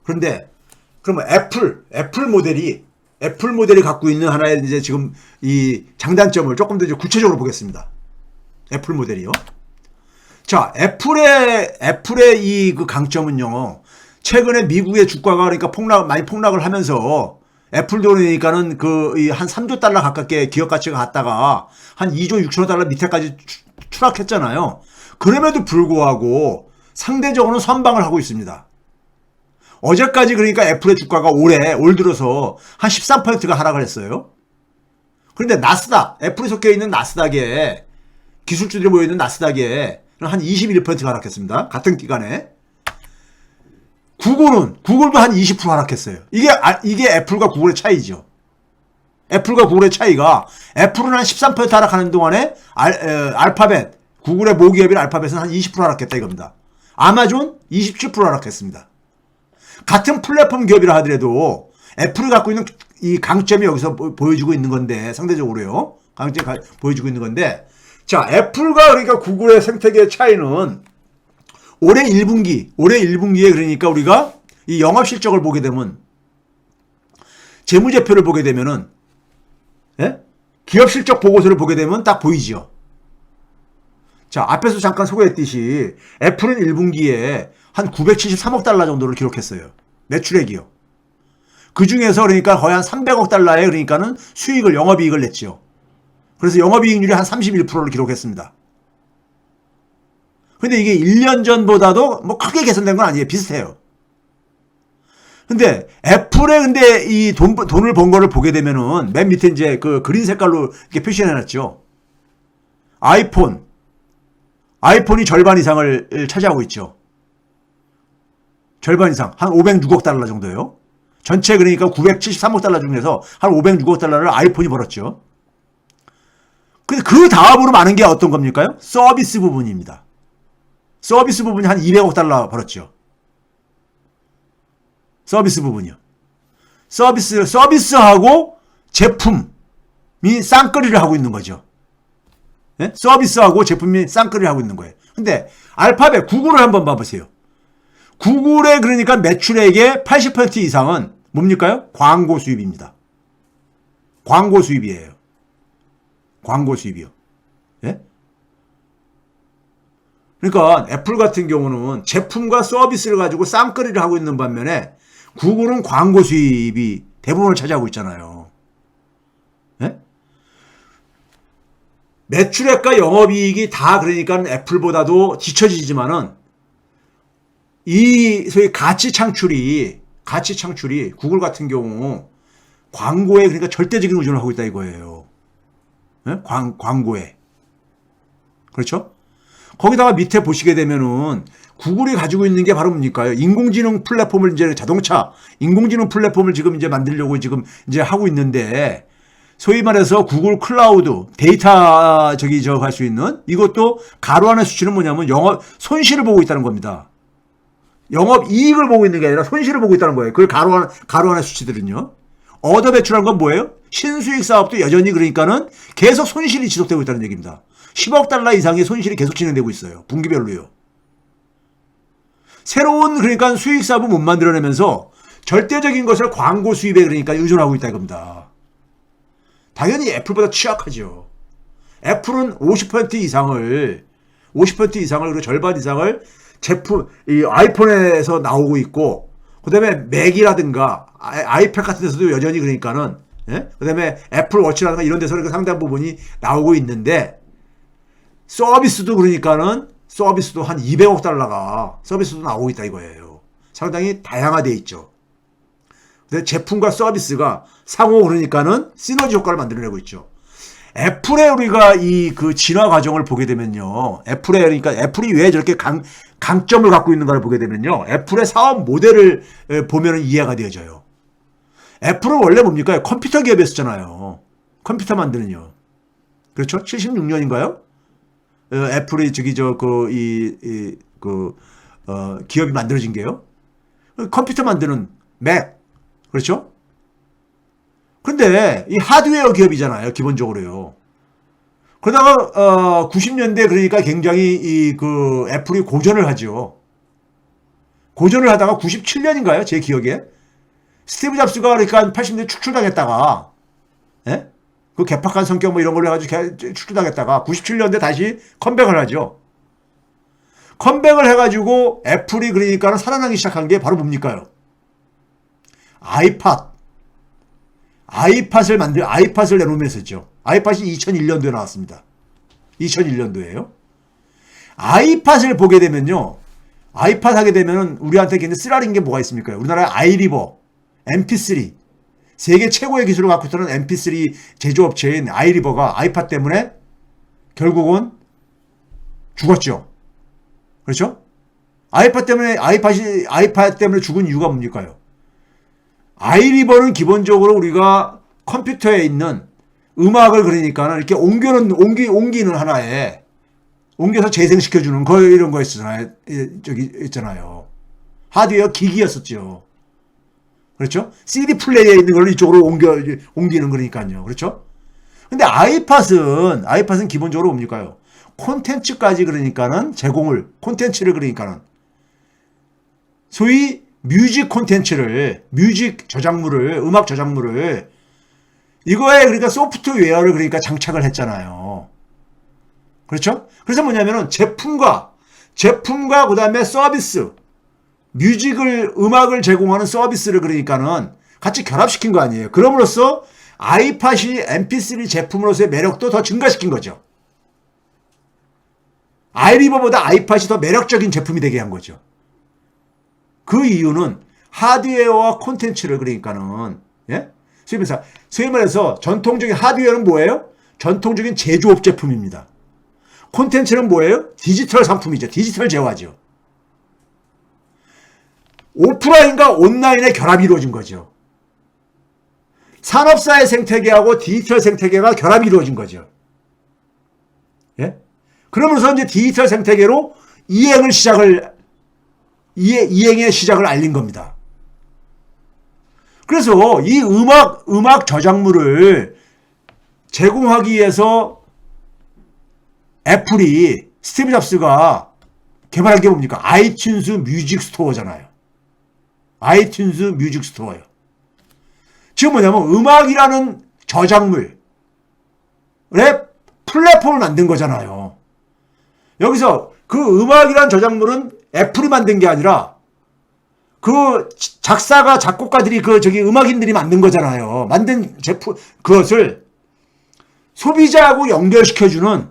그런데 그러면 애플 모델이 갖고 있는 하나의 이제 지금 이 장단점을 조금 더 이제 구체적으로 보겠습니다. 애플 모델이요. 자, 애플의 이 그 강점은요. 최근에 미국의 주가가 그러니까 많이 폭락을 하면서 애플도 그러니까는 한 3조 달러 가깝게 기업 가치가 갔다가 한 2조 6천억 달러 밑에까지 추락했잖아요. 그럼에도 불구하고 상대적으로는 선방을 하고 있습니다. 어제까지 그러니까 애플의 주가가 올 들어서 한 13%가 하락을 했어요. 그런데 애플이 속해 있는 나스닥에, 기술주들이 모여있는 나스닥에 한 21%가 하락했습니다. 같은 기간에. 구글도 한 20% 하락했어요. 이게 애플과 구글의 차이죠. 애플과 구글의 차이가, 애플은 한 13% 하락하는 동안에 알파벳, 구글의 모기업인 알파벳은 한 20% 하락했다 이겁니다. 아마존 27% 하락했습니다. 같은 플랫폼 기업이라 하더라도 애플이 갖고 있는 이 강점이 여기서 보여주고 있는 건데, 상대적으로요. 강점이 보여주고 있는 건데, 자, 애플과 그러니까 구글의 생태계의 차이는 올해 1분기에 그러니까 우리가 이 영업 실적을 보게 되면, 재무제표를 보게 되면은, 예? 기업 실적 보고서를 보게 되면 딱 보이죠. 자, 앞에서 잠깐 소개했듯이 애플은 1분기에 한 973억 달러 정도를 기록했어요. 매출액이요. 그 중에서 그러니까 거의 한 300억 달러의 그러니까는 영업이익을 냈죠. 그래서 영업이익률이 한 31%를 기록했습니다. 근데 이게 1년 전보다도 뭐 크게 개선된 건 아니에요. 비슷해요. 근데 애플의 근데 이 돈을 번 거를 보게 되면은 맨 밑에 이제 그 그린 색깔로 이렇게 표시해 놨죠. 아이폰이 절반 이상을 차지하고 있죠. 절반 이상. 한 506억 달러 정도예요. 전체 그러니까 973억 달러 중에서 한 506억 달러를 아이폰이 벌었죠. 근데 그 다음으로 많은 게 어떤 겁니까요? 서비스 부분입니다. 서비스 부분이 한 200억 달러 벌었죠. 서비스 부분이요. 서비스하고 제품이 쌍끌이를 하고 있는 거죠. 네? 서비스하고 제품이 쌍끌이를 하고 있는 거예요. 근데 알파벳, 구글을 한번 봐보세요. 구글의 그러니까 매출액의 80% 이상은 뭡니까요? 광고 수입입니다. 광고 수입이에요. 광고 수입이요. 예? 그러니까 애플 같은 경우는 제품과 서비스를 가지고 쌍끌이를 하고 있는 반면에 구글은 광고 수입이 대부분을 차지하고 있잖아요. 예? 매출액과 영업이익이 다 그러니까 애플보다도 뒤처지지만은 이 소위 가치 창출이 구글 같은 경우 광고에 그러니까 절대적인 의존을 하고 있다 이거예요. 예? 광고에. 그렇죠? 거기다가 밑에 보시게 되면은 구글이 가지고 있는 게 바로 뭡니까요? 인공지능 플랫폼을 이제 인공지능 플랫폼을 지금 이제 만들려고 지금 이제 하고 있는데 소위 말해서 구글 클라우드 데이터 할 수 있는 이것도 가로 안의 수치는 뭐냐면 영업 손실을 보고 있다는 겁니다. 영업 이익을 보고 있는 게 아니라 손실을 보고 있다는 거예요. 그 가로 안의 수치들은요. 얻어 배출한 건 뭐예요? 신수익 사업도 여전히 그러니까는 계속 손실이 지속되고 있다는 얘기입니다. 10억 달러 이상의 손실이 계속 진행되고 있어요. 분기별로요. 새로운 그러니까 수익 사업을 못 만들어내면서 절대적인 것을 광고 수입에 그러니까 의존하고 있다 이겁니다. 당연히 애플보다 취약하죠. 애플은 50% 이상을 그리고 절반 이상을 제품 이 아이폰에서 나오고 있고 그다음에 맥이라든가 아이패드 같은 데서도 여전히 그러니까는 예? 그다음에 애플 워치라든가 이런 데서 상당 부분이 나오고 있는데 서비스도 그러니까는 서비스도 한 200억 달러가 서비스도 나오고 있다 이거예요. 상당히 다양화되어 있죠. 근데 제품과 서비스가 상호 그러니까는 시너지 효과를 만들어내고 있죠. 애플의 우리가 이 그 진화 과정을 보게 되면요. 그러니까 애플이 왜 저렇게 강점을 갖고 있는가를 보게 되면요. 애플의 사업 모델을 보면은 이해가 되어져요. 애플은 원래 뭡니까? 컴퓨터 기업이었잖아요. 컴퓨터 만드는요. 그렇죠? 76년인가요? 애플이 기업이 만들어진 게요. 컴퓨터 만드는 맥. 그렇죠? 근데 이 하드웨어 기업이잖아요. 기본적으로요. 그러다가 90년대 그러니까 굉장히 애플이 고전을 하죠. 고전을 하다가 97년인가요? 제 기억에. 스티브 잡스가 그러니까 80년대 축출당했다가, 예? 그 개팍한 성격 뭐 이런 걸로 해가지고 축출당했다가 97년대 다시 컴백을 하죠. 컴백을 해가지고 애플이 그러니까 살아나기 시작한 게 바로 뭡니까요? 아이팟을 내놓으면서죠. 아이팟이 2001년도에 나왔습니다. 2001년도에요. 아이팟을 보게 되면요. 아이팟 하게 되면은 우리한테 굉장히 쓰라린 게 뭐가 있습니까? 우리나라의 아이리버, MP3, 세계 최고의 기술을 갖고 있는 MP3 제조업체인 아이리버가 아이팟 때문에 결국은 죽었죠. 그렇죠? 아이팟 때문에 죽은 이유가 뭡니까요? 아이리버는 기본적으로 우리가 컴퓨터에 있는 음악을 그러니까 이렇게 옮기는 하나에 옮겨서 재생시켜주는 거 이런 거 있잖아요. 하드웨어 기기였었죠. 그렇죠? CD 플레이어에 있는 걸 이쪽으로 옮기는 거니까요. 그렇죠? 근데 아이팟은 기본적으로 뭡니까요? 콘텐츠까지 그러니까는 콘텐츠를 그러니까는 소위 뮤직 콘텐츠를, 음악 저작물을 이거에 그러니까 소프트웨어를 그러니까 장착을 했잖아요. 그렇죠? 그래서 뭐냐면은 제품과 그 다음에 서비스, 음악을 제공하는 서비스를 그러니까는 같이 결합시킨 거 아니에요. 그럼으로써 아이팟이 MP3 제품으로서의 매력도 더 증가시킨 거죠. 아이리버보다 아이팟이 더 매력적인 제품이 되게 한 거죠. 그 이유는 하드웨어와 콘텐츠를 그러니까는, 예? 소위 말해서 전통적인 하드웨어는 뭐예요? 전통적인 제조업 제품입니다. 콘텐츠는 뭐예요? 디지털 상품이죠. 디지털 재화죠. 오프라인과 온라인의 결합이 이루어진 거죠. 산업사의 생태계하고 디지털 생태계가 결합이 이루어진 거죠. 예? 그러면서 이제 디지털 생태계로 이행의 시작을 알린 겁니다. 그래서 이 음악 저작물을 제공하기 위해서 애플이 스티브 잡스가 개발한 게 뭡니까? 아이튠즈 뮤직 스토어잖아요. 아이튠즈 뮤직 스토어요. 지금 뭐냐면 음악이라는 저작물의 플랫폼을 만든 거잖아요. 여기서 그 음악이라는 저작물은 애플이 만든 게 아니라 그 작곡가들이 음악인들이 만든 거잖아요. 만든 그것을 소비자하고 연결시켜주는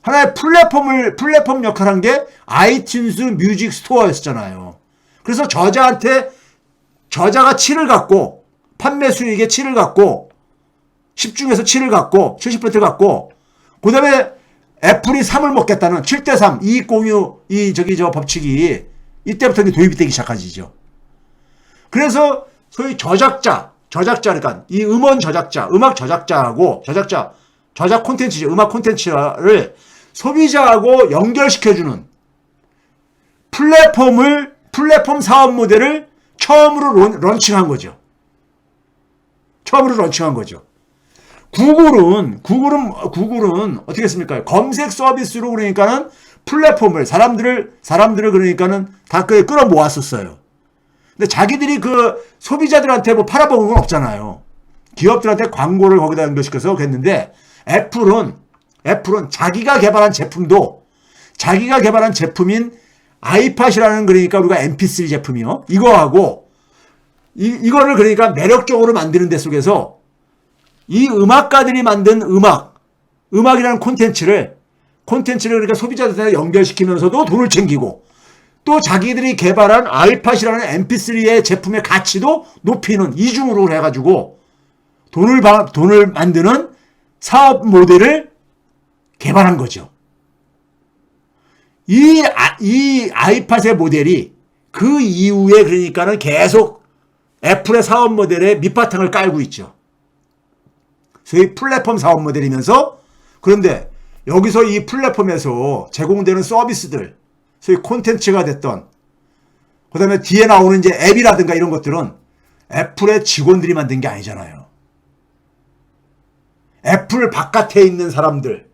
하나의 플랫폼 역할을 한 게 아이튠즈 뮤직 스토어였잖아요. 그래서 저자가 7을 갖고, 판매 수익의 7을 갖고, 10 중에서 7을 갖고, 70%를 갖고, 그 다음에 애플이 3을 먹겠다는 7대3 이익 공유 법칙이 이때부터 도입이 되기 시작하지죠. 그래서 소위 그러니까 이 음원 저작자, 음악 저작자하고 저작 콘텐츠죠. 음악 콘텐츠를 소비자하고 연결시켜주는 플랫폼 사업 모델을 처음으로 런칭한 거죠. 구글은 어떻게 했습니까? 검색 서비스로 그러니까는 플랫폼을 사람들을 그러니까는 다 끌어모았었어요. 근데 자기들이 그 소비자들한테 뭐 팔아먹은 건 없잖아요. 기업들한테 광고를 거기다 연결시켜서 했는데 애플은 자기가 개발한 제품인 아이팟이라는 그러니까 우리가 MP3 제품이요. 이거하고 이거를 그러니까 매력적으로 만드는 데 속에서 이 음악가들이 만든 음악이라는 콘텐츠를 그러니까 소비자들한테 연결시키면서도 돈을 챙기고 또 자기들이 개발한 아이팟이라는 MP3의 제품의 가치도 높이는 이중으로 해가지고 돈을 만드는 사업 모델을 개발한 거죠. 이 아이팟의 모델이 그 이후에 그러니까는 계속 애플의 사업 모델에 밑바탕을 깔고 있죠. 소위 플랫폼 사업 모델이면서 그런데 여기서 이 플랫폼에서 제공되는 서비스들, 소위 콘텐츠가 됐던 그 다음에 뒤에 나오는 이제 앱이라든가 이런 것들은 애플의 직원들이 만든 게 아니잖아요. 애플 바깥에 있는 사람들이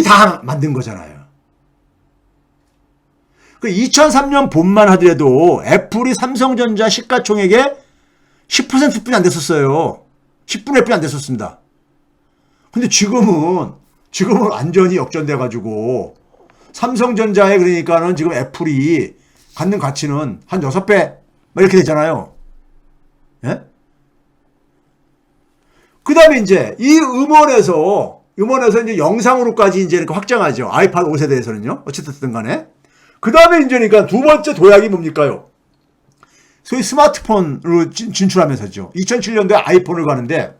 다 만든 거잖아요. 그 2003년 봄만 하더라도 애플이 삼성전자 시가총액의 10%뿐이 안 됐었어요. 10분의 1뿐이 안 됐었습니다. 근데 지금은 완전히 역전돼가지고 삼성전자에 그러니까는 지금 애플이 갖는 가치는 한 6배 이렇게 되잖아요. 예? 그 다음에 이제 이 음원에서 이제 영상으로까지 이제 이렇게 확장하죠. 아이팟 5세대에서는요. 어쨌든 간에. 그 다음에 이제 그러니까 두 번째 도약이 뭡니까요? 소위 스마트폰으로 진출하면서죠. 2007년도에 아이폰을 가는데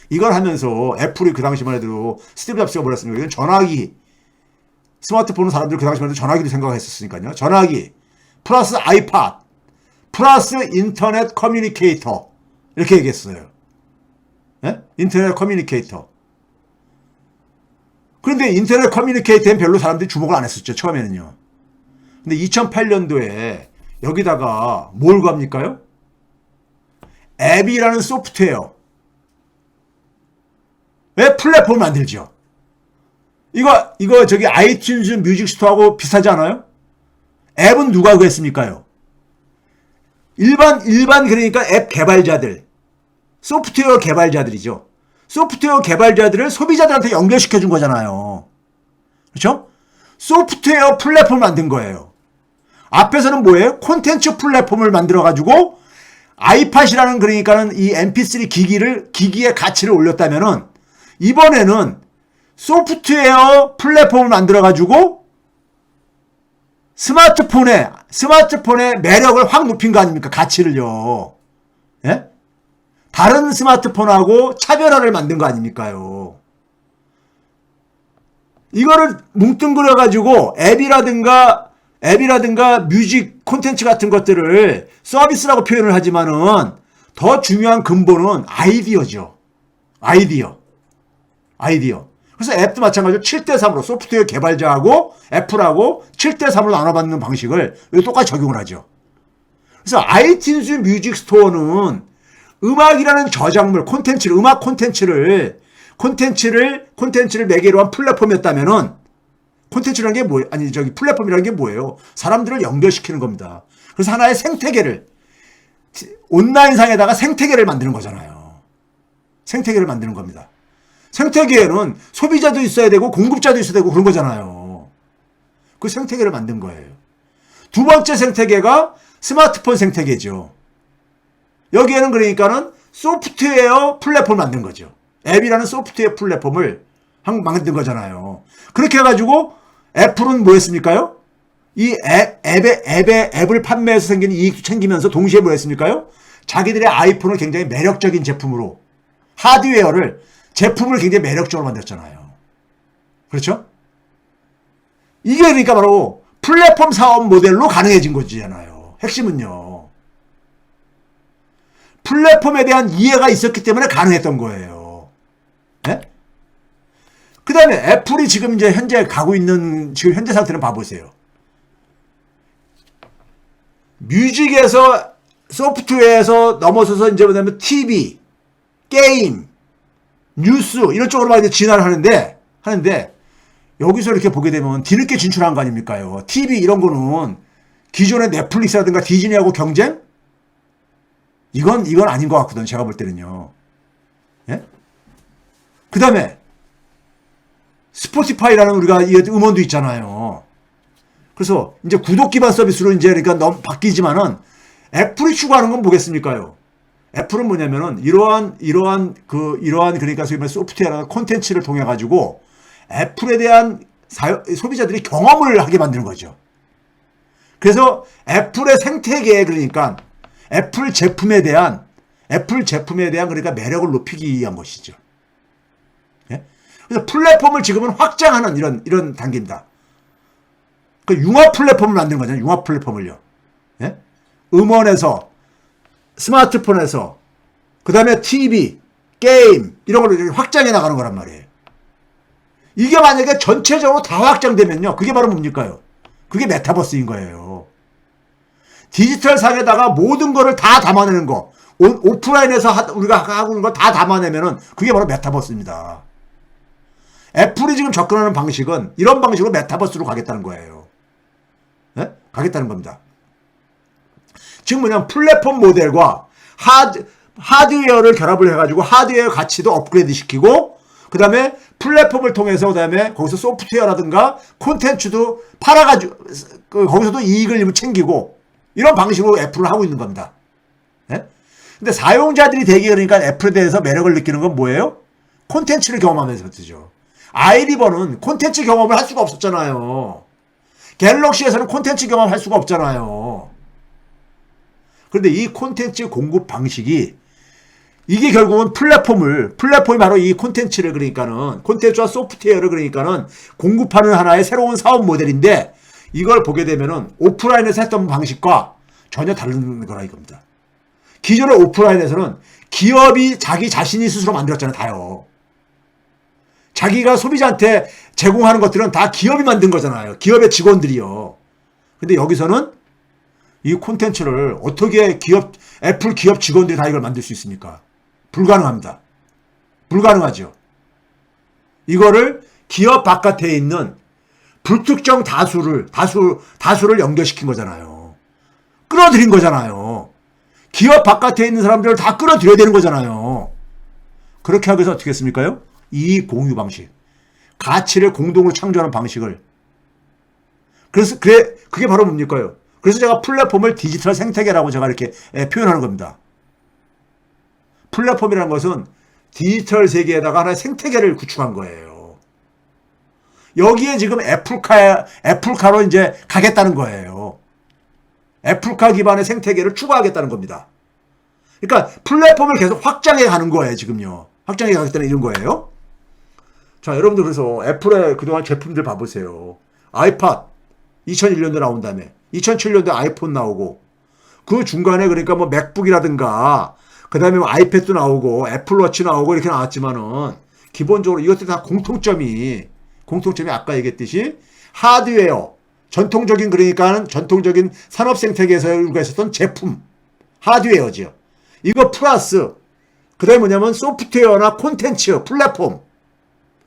이걸 하면서 애플이 그 당시만 해도 스티브 잡스가 뭐랬습니까? 이건 전화기. 스마트폰은 사람들이 그 당시만 해도 전화기로 생각했었으니까요. 전화기 플러스 아이팟 플러스 인터넷 커뮤니케이터 이렇게 얘기했어요. 예? 인터넷 커뮤니케이터. 그런데 인터넷 커뮤니케이터엔 별로 사람들이 주목을 안 했었죠. 처음에는요. 근데 2008년도에 여기다가 뭘 갑니까요? 앱이라는 소프트웨어. 왜 플랫폼을 만들죠? 이거 저기 아이튠즈 뮤직 스토어하고 비슷하지 않아요? 앱은 누가 구했습니까요? 일반 그러니까 앱 개발자들. 소프트웨어 개발자들이죠. 소프트웨어 개발자들을 소비자들한테 연결시켜 준 거잖아요. 그렇죠? 소프트웨어 플랫폼을 만든 거예요. 앞에서는 뭐예요? 콘텐츠 플랫폼을 만들어 가지고 아이팟이라는 그러니까는 이 MP3 기기의 가치를 올렸다면은 이번에는 소프트웨어 플랫폼을 만들어 가지고 스마트폰의 매력을 확 높인 거 아닙니까? 가치를요. 예? 다른 스마트폰하고 차별화를 만든 거 아닙니까요? 이거를 뭉뚱그려 가지고 앱이라든가 뮤직 콘텐츠 같은 것들을 서비스라고 표현을 하지만은 더 중요한 근본은 아이디어죠. 아이디어. 그래서 앱도 마찬가지로 7대3으로 소프트웨어 개발자하고 애플하고 7대3으로 나눠받는 방식을 똑같이 적용을 하죠. 그래서 아이튠즈 뮤직 스토어는 음악이라는 저작물, 음악 콘텐츠를 매개로 한 플랫폼이었다면은 콘텐츠라는 게 뭐예요? 플랫폼이라는 게 뭐예요? 사람들을 연결시키는 겁니다. 그래서 하나의 생태계를 온라인상에다가 생태계를 만드는 거잖아요. 생태계를 만드는 겁니다. 생태계에는 소비자도 있어야 되고 공급자도 있어야 되고 그런 거잖아요. 그 생태계를 만든 거예요. 두 번째 생태계가 스마트폰 생태계죠. 여기에는 그러니까는 소프트웨어 플랫폼을 만든 거죠. 앱이라는 소프트웨어 플랫폼을 만든 거잖아요. 그렇게 해가지고 애플은 뭐 했습니까요? 이 앱을 판매해서 생기는 이익도 챙기면서 동시에 뭐 했습니까요? 자기들의 아이폰을 굉장히 매력적인 제품으로 제품을 굉장히 매력적으로 만들었잖아요. 그렇죠? 이게 그러니까 바로 플랫폼 사업 모델로 가능해진 거잖아요. 핵심은요. 플랫폼에 대한 이해가 있었기 때문에 가능했던 거예요. 네? 그 다음에 애플이 지금 이제 현재 가고 있는 지금 현재 상태는 봐보세요. 뮤직에서 소프트웨어에서 넘어서서 이제 뭐냐면 TV, 게임, 뉴스 이런 쪽으로 많이 진화를 하는데 여기서 이렇게 보게 되면 뒤늦게 진출한 거 아닙니까요? TV 이런 거는 기존의 넷플릭스라든가 디즈니하고 경쟁? 이건 아닌 것 같거든. 제가 볼 때는요. 예? 그 다음에 스포티파이라는 우리가 음원도 있잖아요. 그래서 이제 구독 기반 서비스로 이제 그러니까 너무 바뀌지만은 애플이 추구하는 건 뭐겠습니까요? 애플은 뭐냐면은 이러한 그러니까 소위 말해 소프트웨어나 콘텐츠를 통해 가지고 애플에 대한 소비자들이 경험을 하게 만드는 거죠. 그래서 애플의 생태계에 그러니까 애플 제품에 대한 그러니까 매력을 높이기 위한 것이죠. 예? 그래서 플랫폼을 지금은 확장하는 이런 단계입니다. 그 융합 플랫폼을 만드는 거잖아요. 융합 플랫폼을요. 예? 음원에서 스마트폰에서 그 다음에 TV, 게임 이런 걸로 확장해 나가는 거란 말이에요. 이게 만약에 전체적으로 다 확장되면요. 그게 바로 뭡니까요? 그게 메타버스인 거예요. 디지털 상에다가 모든 거를 다 담아내는 거. 오프라인에서 우리가 하고 있는 거 다 담아내면은 그게 바로 메타버스입니다. 애플이 지금 접근하는 방식은 이런 방식으로 메타버스로 가겠다는 거예요. 가겠다는 겁니다. 즉 뭐냐면 플랫폼 모델과 하드웨어를 결합을 해가지고 하드웨어 가치도 업그레이드 시키고 그 다음에 플랫폼을 통해서 그 다음에 거기서 소프트웨어라든가 콘텐츠도 팔아가지고 거기서도 이익을 챙기고 이런 방식으로 애플을 하고 있는 겁니다. 근데 사용자들이 되게 그러니까 애플에 대해서 매력을 느끼는 건 뭐예요? 콘텐츠를 경험하면서부터죠. 아이리버는 콘텐츠 경험을 할 수가 없었잖아요. 갤럭시에서는 콘텐츠 경험을 할 수가 없잖아요. 그런데 이 콘텐츠 공급 방식이 이게 결국은 플랫폼이 바로 이 콘텐츠를 그러니까는 콘텐츠와 소프트웨어를 그러니까는 공급하는 하나의 새로운 사업 모델인데 이걸 보게 되면은 오프라인에서 했던 방식과 전혀 다른 거라 이겁니다. 기존의 오프라인에서는 기업이 자기 자신이 스스로 만들었잖아요. 다요. 자기가 소비자한테 제공하는 것들은 다 기업이 만든 거잖아요. 기업의 직원들이요. 근데 여기서는 이 콘텐츠를 어떻게 애플 기업 직원들이 다 이걸 만들 수 있습니까? 불가능합니다. 불가능하죠. 이거를 기업 바깥에 있는 불특정 다수를 연결시킨 거잖아요. 끌어들인 거잖아요. 기업 바깥에 있는 사람들을 다 끌어들여야 되는 거잖아요. 그렇게 하기 위해서 어떻게 했습니까요? 이익 공유 방식. 가치를 공동으로 창조하는 방식을. 그래서 그게 바로 뭡니까요? 그래서 제가 플랫폼을 디지털 생태계라고 제가 이렇게 표현하는 겁니다. 플랫폼이라는 것은 디지털 세계에다가 하나의 생태계를 구축한 거예요. 여기에 지금 애플카로 이제 가겠다는 거예요. 애플카 기반의 생태계를 추구하겠다는 겁니다. 그러니까 플랫폼을 계속 확장해 가는 거예요, 지금요. 확장해 가겠다는 이런 거예요. 자, 여러분들 그래서 애플의 그동안 제품들 봐보세요. 아이팟 2001년도에 나온 다음에 2007년도에 아이폰 나오고 그 중간에 그러니까 뭐 맥북이라든가 그 다음에 뭐 아이패드도 나오고 애플워치 나오고 이렇게 나왔지만은 기본적으로 이것들 다 공통점이 아까 얘기했듯이 하드웨어 전통적인 산업 생태계에서 우리가 있었던 제품 하드웨어죠. 이거 플러스 그 다음에 뭐냐면 소프트웨어나 콘텐츠 플랫폼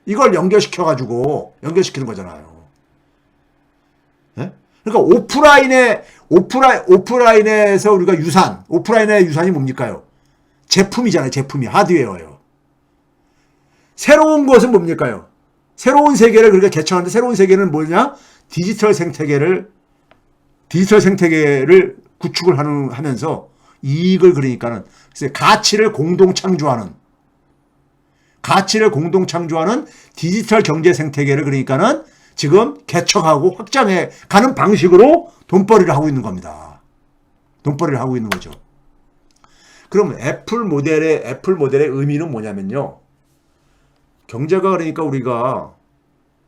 이걸 연결시키는 거잖아요. 네? 그러니까 오프라인에서 우리가 오프라인의 유산이 뭡니까요? 제품이잖아요. 제품이 하드웨어예요. 새로운 것은 뭡니까요? 새로운 세계를 그러니까 개척하는데 새로운 세계는 뭐냐? 디지털 생태계를 구축을 하면서 이익을 그러니까는 가치를 공동 창조하는 디지털 경제 생태계를 그러니까는 지금 개척하고 확장해 가는 방식으로 돈벌이를 하고 있는 겁니다. 돈벌이를 하고 있는 거죠. 그럼 애플 모델의 의미는 뭐냐면요. 경제가 그러니까 우리가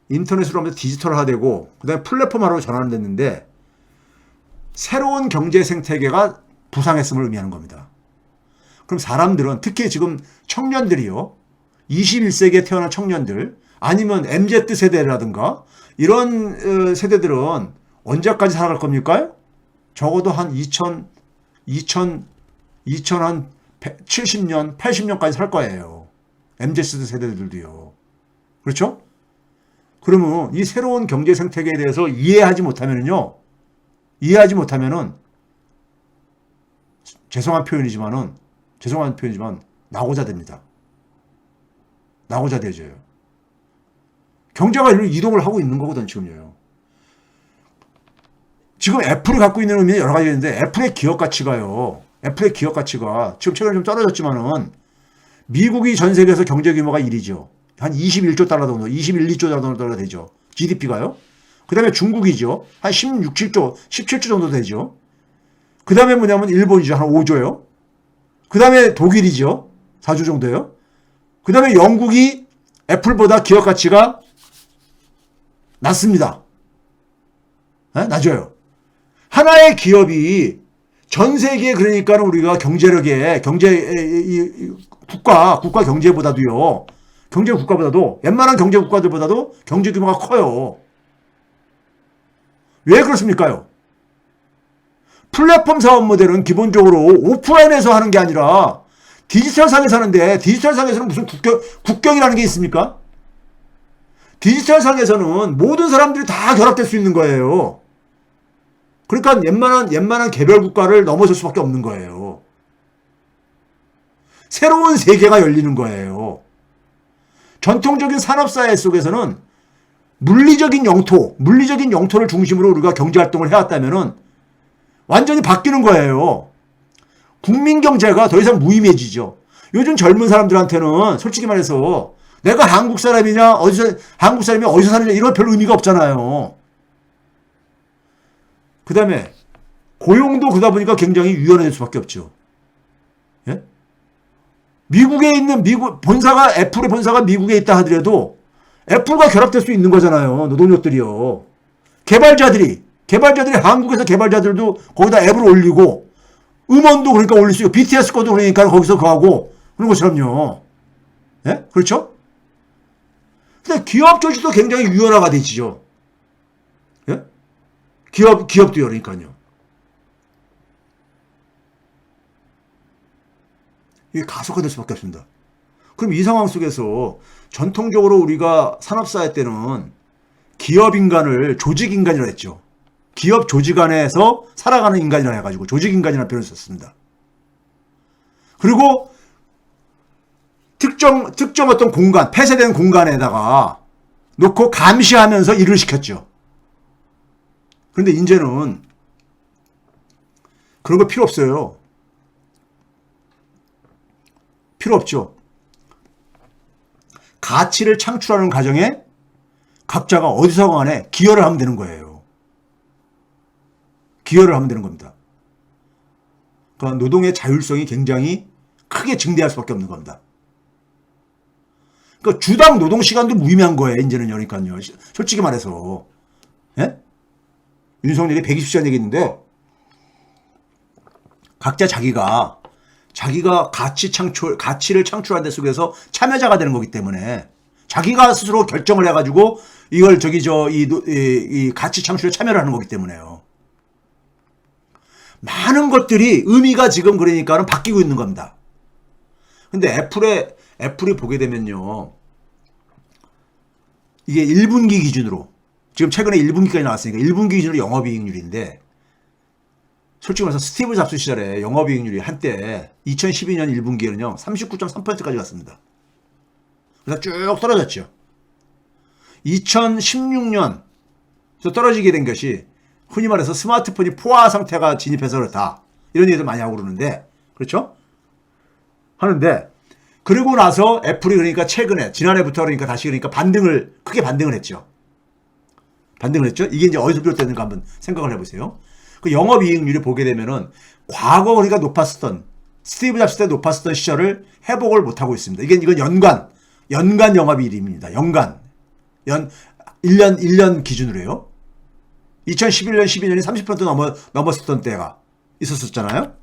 인터넷으로 하면서 디지털화되고 그다음에 플랫폼화로 전환됐는데 새로운 경제 생태계가 부상했음을 의미하는 겁니다. 그럼 사람들은 특히 지금 청년들이요. 21세기에 태어난 청년들 아니면 MZ 세대라든가 이런 세대들은 언제까지 살아갈 겁니까? 적어도 한 2070년, 80년까지 살 거예요. MZ 세대들도요. 그렇죠? 그러면 이 새로운 경제 생태계에 대해서 이해하지 못하면은 죄송한 표현이지만 나고자 됩니다. 나고자 되져요. 경제가 이동을 하고 있는 거거든, 지금요. 지금 애플이 갖고 있는 의미는 여러 가지가 있는데, 애플의 기업 가치가 지금 최근에 좀 떨어졌지만은, 미국이 전 세계에서 경제 규모가 1위죠. 한 21조 달러 정도, 2조 달러 되죠. GDP가요. 그 다음에 중국이죠. 한 17조 정도 되죠. 그 다음에 뭐냐면 일본이죠. 한 5조요. 그 다음에 독일이죠. 4조 정도요. 그 다음에 영국이 애플보다 기업 가치가 낮습니다. 낮아요. 하나의 기업이 전 세계에 그러니까 우리가 국가 경제보다도요. 웬만한 경제 국가들보다도 경제 규모가 커요. 왜 그렇습니까요? 플랫폼 사업 모델은 기본적으로 오프라인에서 하는 게 아니라 디지털 상에서 하는데 디지털 상에서는 무슨 국경이라는 게 있습니까? 디지털 상에서는 모든 사람들이 다 결합될 수 있는 거예요. 그러니까 웬만한 개별 국가를 넘어설 수밖에 없는 거예요. 새로운 세계가 열리는 거예요. 전통적인 산업사회 속에서는 물리적인 영토를 중심으로 우리가 경제활동을 해왔다면은 완전히 바뀌는 거예요. 국민 경제가 더 이상 무의미해지죠. 요즘 젊은 사람들한테는 솔직히 말해서 내가 한국 사람이냐, 한국 사람이 어디서 사느냐, 이런 별 의미가 없잖아요. 그 다음에, 고용도 그러다 보니까 굉장히 유연해질 수밖에 없죠. 예? 미국에 있는, 애플의 본사가 미국에 있다 하더라도, 애플과 결합될 수 있는 거잖아요. 노동력들이요. 개발자들이 한국에서 개발자들도 거기다 앱을 올리고, 음원도 그러니까 올릴 수 있고, BTS 것도 그러니까 거기서 그거 하고, 그런 것처럼요. 예? 그렇죠? 근데 기업 조직도 굉장히 유연화가 되지죠. 예? 기업도요, 그러니까요. 이게 가속화될 수밖에 없습니다. 그럼 이 상황 속에서 전통적으로 우리가 산업사회 때는 기업인간을 조직인간이라고 했죠. 기업 조직 안에서 살아가는 인간이라 해가지고 조직인간이라는 표현을 썼습니다. 그리고 특정 어떤 공간, 폐쇄된 공간에다가 놓고 감시하면서 일을 시켰죠. 그런데 이제는 그런 거 필요 없어요. 필요 없죠. 가치를 창출하는 과정에 각자가 어디서 간에 기여를 하면 되는 거예요. 기여를 하면 되는 겁니다. 그러니까 노동의 자율성이 굉장히 크게 증대할 수밖에 없는 겁니다. 그러니까 주당 노동 시간도 무의미한 거예요. 이제는 그러니까요. 솔직히 말해서. 예? 윤석열이 120시간 얘기했는데 각자 자기가 가치를 창출하는 데 속에서 참여자가 되는 거기 때문에 자기가 스스로 결정을 해가지고 이걸 이 가치 창출에 참여를 하는 거기 때문에요. 많은 것들이 의미가 지금 그러니까는 바뀌고 있는 겁니다. 근데 애플이 보게 되면요. 이게 1분기 기준으로 지금 최근에 1분기까지 나왔으니까 1분기 기준으로 영업이익률인데 솔직히 말해서 스티브 잡스 시절에 영업이익률이 한때 2012년 1분기에는요 39.3%까지 갔습니다. 그래서 쭉 떨어졌죠. 2016년 떨어지게 된 것이 흔히 말해서 스마트폰이 포화 상태가 진입해서 그렇다. 이런 얘기들 많이 하고 그러는데 그렇죠? 하는데 그러고 나서 애플이 그러니까 최근에 지난해부터 그러니까 다시 그러니까 크게 반등을 했죠. 이게 이제 어디서 비롯됐는가 한번 생각을 해보세요. 그 영업이익률을 보게 되면은 과거 그러니까 높았었던 스티브 잡스 때 높았었던 시절을 회복을 못하고 있습니다. 이건 연간 영업이익입니다. 1년 기준으로요. 2011년, 12년이 30% 넘었었던 때가 있었잖아요.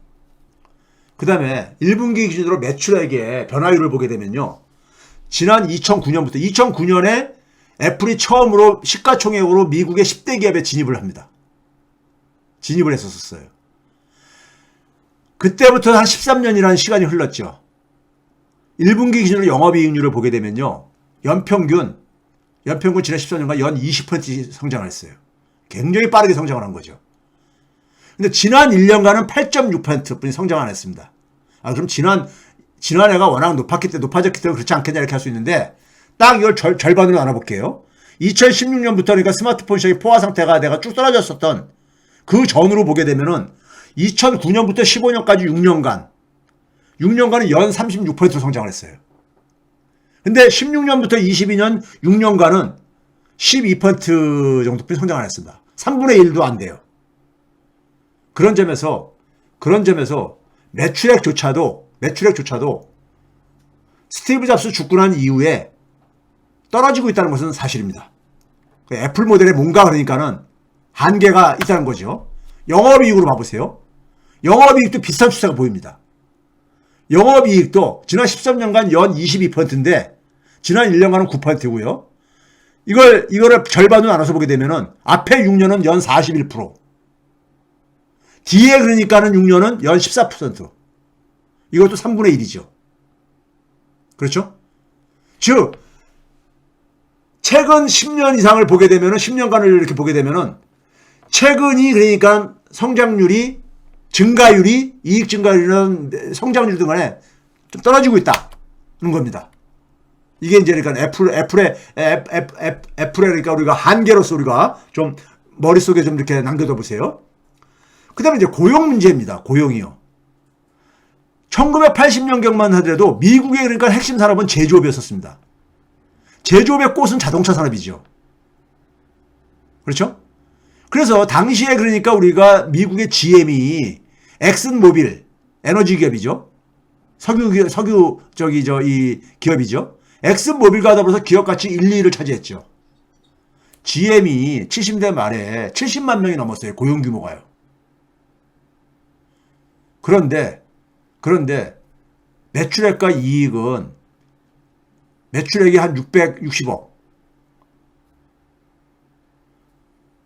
그 다음에 1분기 기준으로 매출액의 변화율을 보게 되면요. 지난 2009년에 애플이 처음으로 시가총액으로 미국의 10대 기업에 진입을 합니다. 진입을 했었어요. 그때부터 한 13년이라는 시간이 흘렀죠. 1분기 기준으로 영업이익률을 보게 되면요. 연평균 지난 13년간 연 20% 성장을 했어요. 굉장히 빠르게 성장을 한 거죠. 근데 지난 1년간은 8.6%뿐이 성장 안 했습니다. 그럼 지난해가 워낙 높아졌기 때문에 그렇지 않겠냐 이렇게 할 수 있는데 딱 이걸 절반으로 나눠볼게요. 2016년부터 그러니까 스마트폰 시장이 포화 상태가 내가 쭉 떨어졌었던 그 전으로 보게 되면은 2009년부터 15년까지 6년간은 연 36% 성장을 했어요. 근데 16년부터 22년 6년간은 12% 정도뿐이 성장을 했습니다. 3분의 1도 안 돼요. 그런 점에서 매출액조차도 스티브 잡스 죽고 난 이후에 떨어지고 있다는 것은 사실입니다. 애플 모델에 뭔가 그러니까는 한계가 있다는 거죠. 영업이익으로 봐보세요. 영업이익도 비슷한 추세가 보입니다. 영업이익도 지난 13년간 연 22%인데 지난 1년간은 9%고요. 이거를 절반으로 나눠서 보게 되면은 앞에 6년은 연 41%. 뒤에 그러니까는 6년은 연 14%. 이것도 3분의 1이죠. 그렇죠? 즉, 최근 10년 이상을 보게 되면은, 10년간을 이렇게 보게 되면은, 최근이 그러니까 성장률이 증가율이 이익 증가율이나 성장률 등 간에 좀 떨어지고 있다는 겁니다. 이게 이제 그러니까 애플의 그러니까 우리가 한계로서 우리가 좀 머릿속에 좀 이렇게 남겨둬 보세요. 그 다음에 이제 고용 문제입니다. 고용이요. 1980년경만 하더라도 미국의 그러니까 핵심 산업은 제조업이었었습니다. 제조업의 꽃은 자동차 산업이죠. 그렇죠? 그래서 당시에 그러니까 우리가 미국의 GM이 엑슨모빌 에너지 기업이죠. 이 기업이죠. 엑슨모빌과 더불어서 기업 가치 1, 2위를 차지했죠. GM이 70대 말에 70만 명이 넘었어요. 고용 규모가요. 그런데 매출액과 이익은 매출액이 한 660억.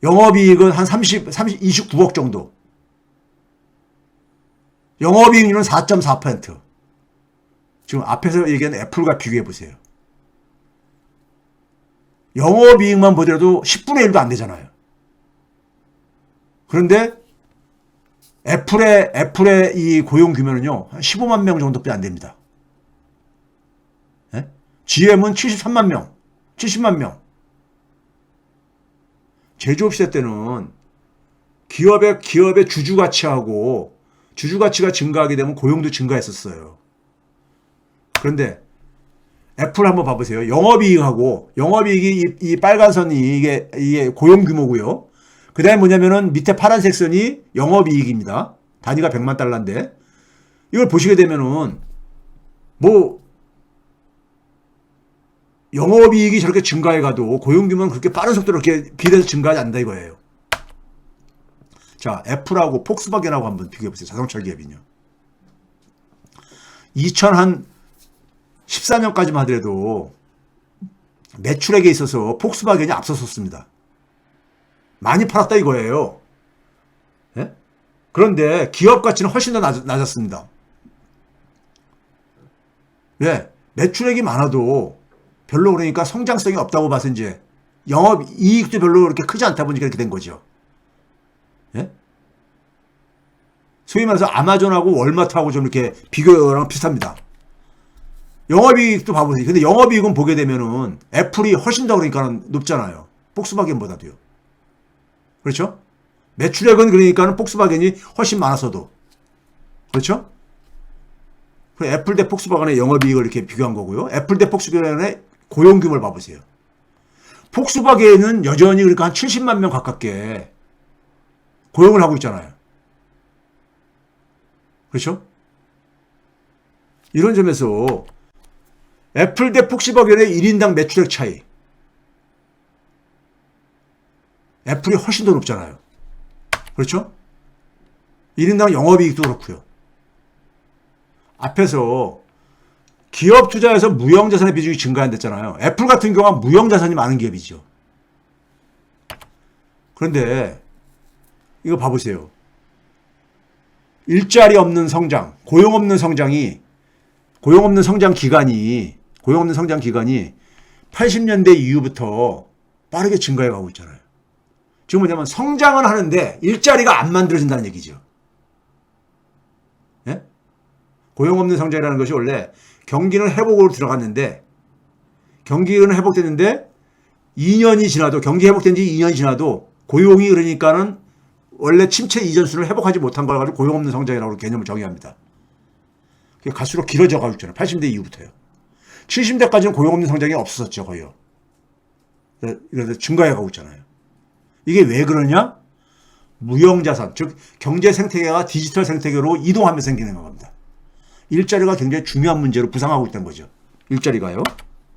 영업이익은 한 29억 정도. 영업이익률은 4.4%. 지금 앞에서 얘기한 애플과 비교해 보세요. 영업이익만 보더라도 10분의 1도 안 되잖아요. 그런데 애플의 이 고용 규모는요, 한 15만 명 정도밖에 안 됩니다. 예? GM은 73만 명, 70만 명. 제조업 시대 때는 기업의 주주가치가 증가하게 되면 고용도 증가했었어요. 그런데 애플 한번 봐보세요. 영업이익이 이 빨간 선이 이게 고용 규모고요. 그 다음에 뭐냐면은 밑에 파란색 선이 영업이익입니다. 단위가 100만 달러인데 이걸 보시게 되면은 뭐 영업이익이 저렇게 증가해가도 고용 규모는 그렇게 빠른 속도로 이렇게 비례해서 증가하지 않는다 이거예요. 자, 애플하고 폭스바겐하고 한번 비교해보세요. 자동차 기업이요. 2014년까지만 하더라도 매출액에 있어서 폭스바겐이 앞섰었습니다. 많이 팔았다 이거예요. 예? 그런데 기업 가치는 훨씬 더 낮았습니다. 왜? 매출액이 많아도 별로 그러니까 성장성이 없다고 봐서 이제 영업 이익도 별로 그렇게 크지 않다 보니까 이렇게 된 거죠. 예? 소위 말해서 아마존하고 월마트하고 좀 이렇게 비교랑 비슷합니다. 영업이익도 봐보세요. 근데 영업이익은 보게 되면은 애플이 훨씬 더 그러니까 높잖아요. 폭스바겐보다도요. 그렇죠? 매출액은 그러니까는 폭스바겐이 훨씬 많았어도. 그렇죠? 애플 대 폭스바겐의 영업이익을 이렇게 비교한 거고요. 애플 대 폭스바겐의 고용 규모를 봐보세요. 폭스바겐은 여전히 그러니까 한 70만 명 가깝게 고용을 하고 있잖아요. 그렇죠? 이런 점에서 애플 대 폭스바겐의 1인당 매출액 차이. 애플이 훨씬 더 높잖아요. 그렇죠? 1인당 영업이익도 그렇고요. 앞에서 기업 투자에서 무형자산의 비중이 증가한댔잖아요. 애플 같은 경우는 무형자산이 많은 기업이죠. 그런데 이거 봐보세요. 일자리 없는 성장, 고용 없는 성장 기간이 80년대 이후부터 빠르게 증가해 가고 있잖아요. 지금 뭐냐면 성장은 하는데 일자리가 안 만들어진다는 얘기죠. 예? 고용 없는 성장이라는 것이 원래 경기는 회복으로 들어갔는데 경기는 회복됐는데 2년이 지나도 경기 회복된 지 2년이 지나도 고용이 그러니까는 원래 침체 이전 수를 회복하지 못한 걸 가지고 고용 없는 성장이라고 개념을 정의합니다. 그게 갈수록 길어져 가고 있잖아요. 80대 이후부터요. 70대까지는 고용 없는 성장이 없었죠, 거의요. 그래서 증가해 가고 있잖아요. 이게 왜 그러냐? 무형자산, 즉 경제 생태계가 디지털 생태계로 이동하면서 생기는 겁니다. 일자리가 굉장히 중요한 문제로 부상하고 있다는 거죠. 일자리가요.